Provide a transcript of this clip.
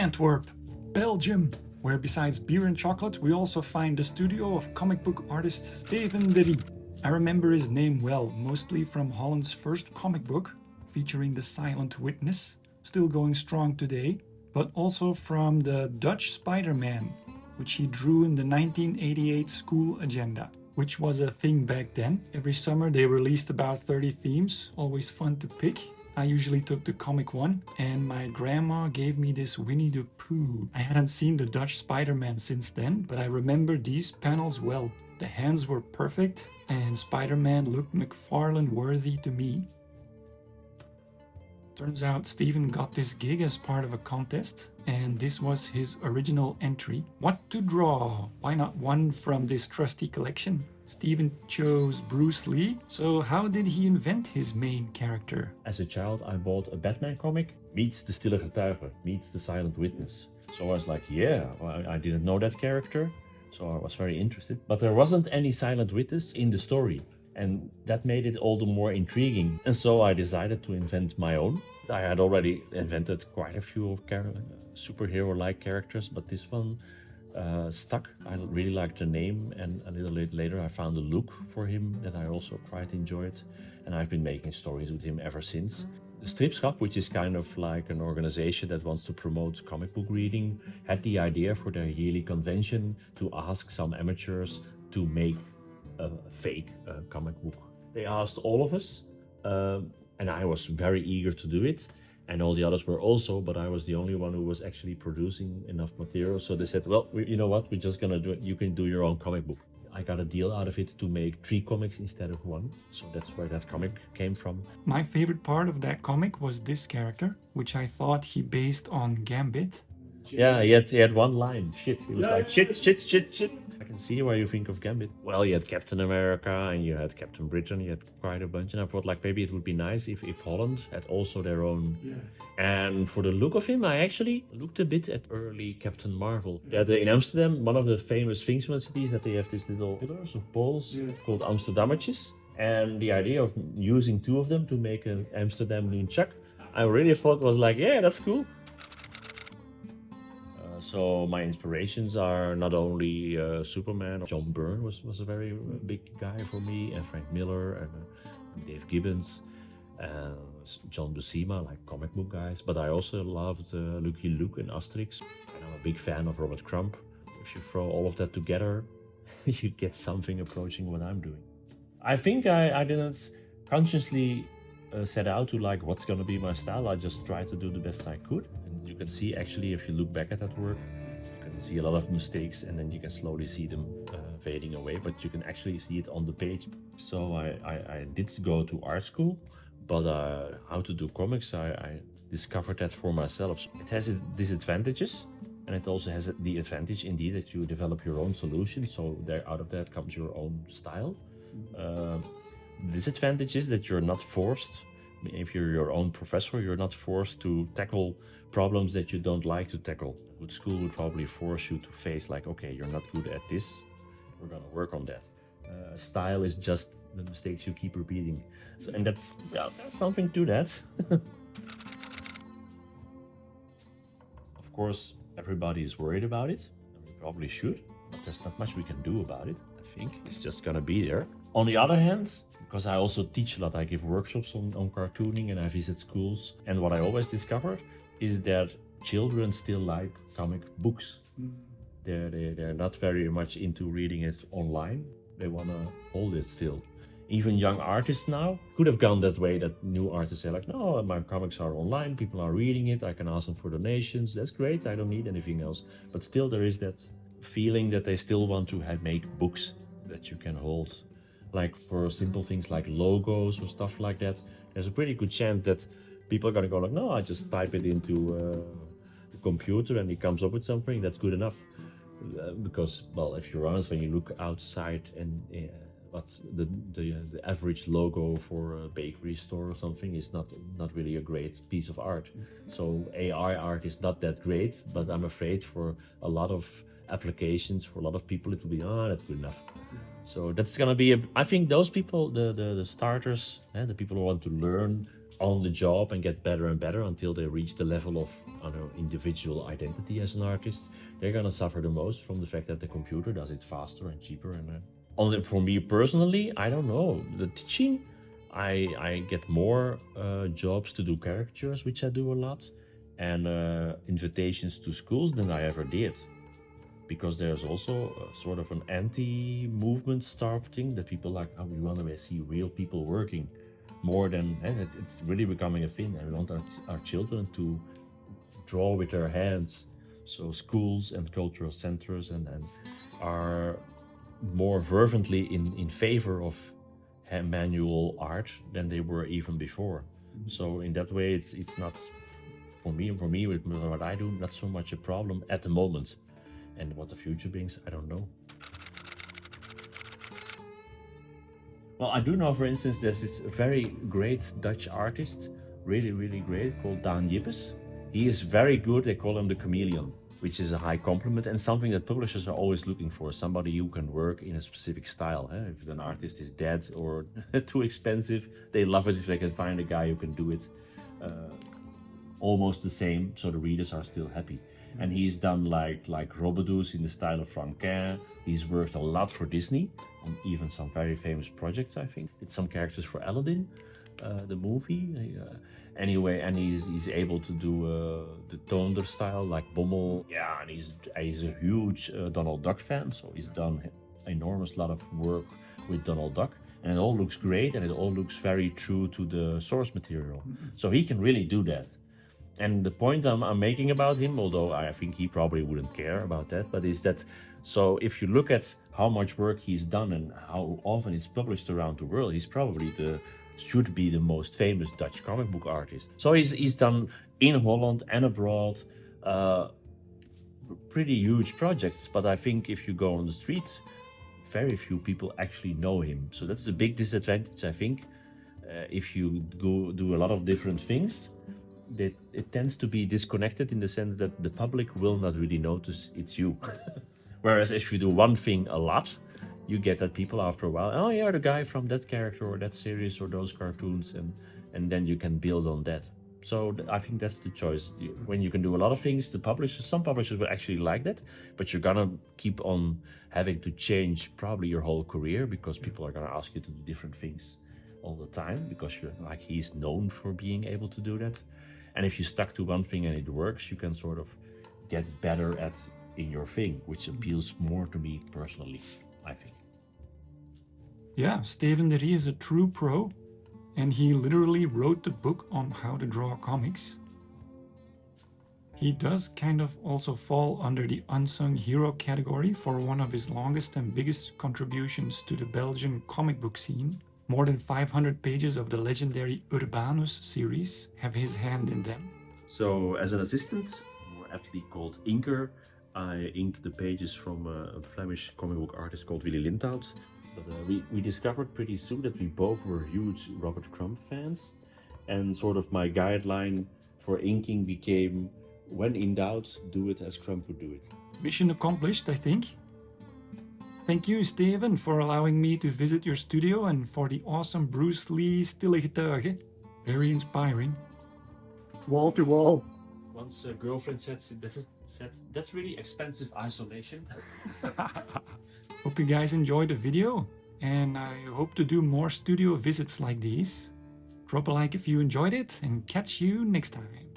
Antwerp, Belgium, where besides beer and chocolate, we also find the studio of comic book artist Steven de Rie. I remember his name well, mostly from Holland's first comic book, featuring the Silent Witness, still going strong today, but also from the Dutch Spider-Man, which he drew in the 1988 school agenda, which was a thing back then. Every summer they released about 30 themes, always fun to pick. I usually took the comic one, and my grandma gave me this Winnie the Pooh. I hadn't seen the Dutch Spider-Man since then, but I remember these panels well. The hands were perfect, and Spider-Man looked McFarlane worthy to me. Turns out Steven got this gig as part of a contest, and this was his original entry. What to draw? Why not one from this trusty collection? Steven chose Bruce Lee, so how did he invent his main character? As a child, I bought a Batman comic, meets the Stille Getuige, meets the Silent Witness. So I was like, yeah, well, I didn't know that character, so I was very interested. But there wasn't any Silent Witness in the story, and that made it all the more intriguing. And so I decided to invent my own. I had already invented quite a few superhero-like characters, but this one stuck. I really liked the name, and a little later I found a look for him that I also quite enjoyed, and I've been making stories with him ever since. The Stripschap, which is kind of like an organization that wants to promote comic book reading, had the idea for their yearly convention to ask some amateurs to make a fake comic book. They asked all of us, and I was very eager to do it. And all the others were also, but I was the only one who was actually producing enough material. So they said, well, you know what, we're just gonna do it. You can do your own comic book. I got a deal out of it to make 3 comics instead of 1. So that's where that comic came from. My favorite part of that comic was this character, which I thought he based on Gambit. Yeah, he had one line. Shit. He was like, shit. I can see why you think of Gambit. Well, you had Captain America and you had Captain Britain. You had quite a bunch. And I thought like maybe it would be nice if Holland had also their own. Yeah. And for the look of him, I actually looked a bit at early Captain Marvel. Yeah, in Amsterdam, one of the famous things from the cities that they have these little pillars of poles called Amsterdammetjes. And the idea of using 2 of them to make an Amsterdam nunchuck, I really thought was like, yeah, that's cool. So my inspirations are not only Superman. John Byrne was a very big guy for me, and Frank Miller and Dave Gibbons, John Buscema, like comic book guys. But I also loved Lucky Luke and Asterix, and I'm a big fan of Robert Crumb. If you throw all of that together, you get something approaching what I'm doing. I think I didn't consciously set out to like what's gonna be my style. I just tried to do the best I could. You can see actually if you look back at that work, you can see a lot of mistakes, and then you can slowly see them fading away, but you can actually see it on the page. So I did go to art school, but how to do comics, I discovered that for myself. It has its disadvantages, and it also has the advantage indeed that you develop your own solution, so out of that comes your own style. The disadvantage is that you're not forced. If you're your own professor, you're not forced to tackle problems that you don't like to tackle. A good school would probably force you to face like, okay, you're not good at this, we're gonna work on that. Style is just the mistakes you keep repeating. So, and there's something to that. Of course, everybody is worried about it, and we probably should, but there's not much we can do about it. I think it's just gonna be there. On the other hand, because I also teach a lot, I give workshops on cartooning and I visit schools. And what I always discovered is that children still like comic books. They're not very much into reading it online. They want to hold it still. Even young artists now could have gone that way, that new artists say like, no, my comics are online, people are reading it, I can ask them for donations, that's great, I don't need anything else. But still there is that feeling that they still want to make books that you can hold. Like for simple things like logos or stuff like that, there's a pretty good chance that people are gonna go like, no, I just type it into the computer and it comes up with something, that's good enough. Because, well, if you're honest, when you look outside and but the average logo for a bakery store or something is not really a great piece of art. So AI art is not that great, but I'm afraid for a lot of applications, for a lot of people, it will be, that's good enough. So that's gonna be, I think those people, the starters, the people who want to learn on the job and get better and better until they reach the level of, I don't know, individual identity as an artist, they're gonna suffer the most from the fact that the computer does it faster and cheaper. And only for me personally, I don't know. The teaching, I get more jobs to do caricatures, which I do a lot, and invitations to schools than I ever did. Because there's also sort of an anti-movement starting that people like, oh, we want to see real people working more than, and it's really becoming a thing. And we want our children to draw with their hands. So schools and cultural centers and are more fervently in favor of manual art than they were even before. So in that way, it's not, for me with what I do, not so much a problem at the moment. And what the future brings, I don't know. Well, I do know, for instance, there's this very great Dutch artist, really great, called Daan Jippes. He is very good. They call him the chameleon, which is a high compliment and something that publishers are always looking for. Somebody who can work in a specific style. If an artist is dead or too expensive, they love it if they can find a guy who can do it almost the same, so the readers are still happy. And he's done like Robbedoes in the style of Franquin. He's worked a lot for Disney on even some very famous projects, I think. Did some characters for Aladdin, the movie. Anyway, and he's able to do the Toonder style like Bommel. Yeah, and he's a huge Donald Duck fan, so he's done enormous lot of work with Donald Duck. And it all looks great, and it all looks very true to the source material. So he can really do that. And the point I'm making about him, although I think he probably wouldn't care about that, but is that, so if you look at how much work he's done and how often it's published around the world, he's probably should be the most famous Dutch comic book artist. So he's done in Holland and abroad pretty huge projects, but I think if you go on the street, very few people actually know him. So that's the big disadvantage, I think. If you go do a lot of different things, that it tends to be disconnected in the sense that the public will not really notice it's you. Whereas if you do one thing a lot, you get that people after a while, oh, you're the guy from that character or that series or those cartoons, and then you can build on that. So I think that's the choice. When you can do a lot of things, some publishers will actually like that, but you're gonna keep on having to change probably your whole career because people are gonna ask you to do different things all the time because he's known for being able to do that. And if you stuck to one thing and it works, you can sort of get better in your thing, which appeals more to me personally, I think. Yeah, Steven de Rie is a true pro, and he literally wrote the book on how to draw comics. He does kind of also fall under the unsung hero category for one of his longest and biggest contributions to the Belgian comic book scene. More than 500 pages of the legendary Urbanus series have his hand in them. So as an assistant, more aptly called inker, I ink the pages from a Flemish comic book artist called Willy Lindhout. But we discovered pretty soon that we both were huge Robert Crumb fans, and sort of my guideline for inking became, when in doubt, do it as Crumb would do it. Mission accomplished, I think. Thank you, Steven, for allowing me to visit your studio and for the awesome Bruce Lee Stille Getuige. Very inspiring. Wall to wall. Once a girlfriend said, that's really expensive isolation. Hope you guys enjoyed the video, and I hope to do more studio visits like these. Drop a like if you enjoyed it, and catch you next time.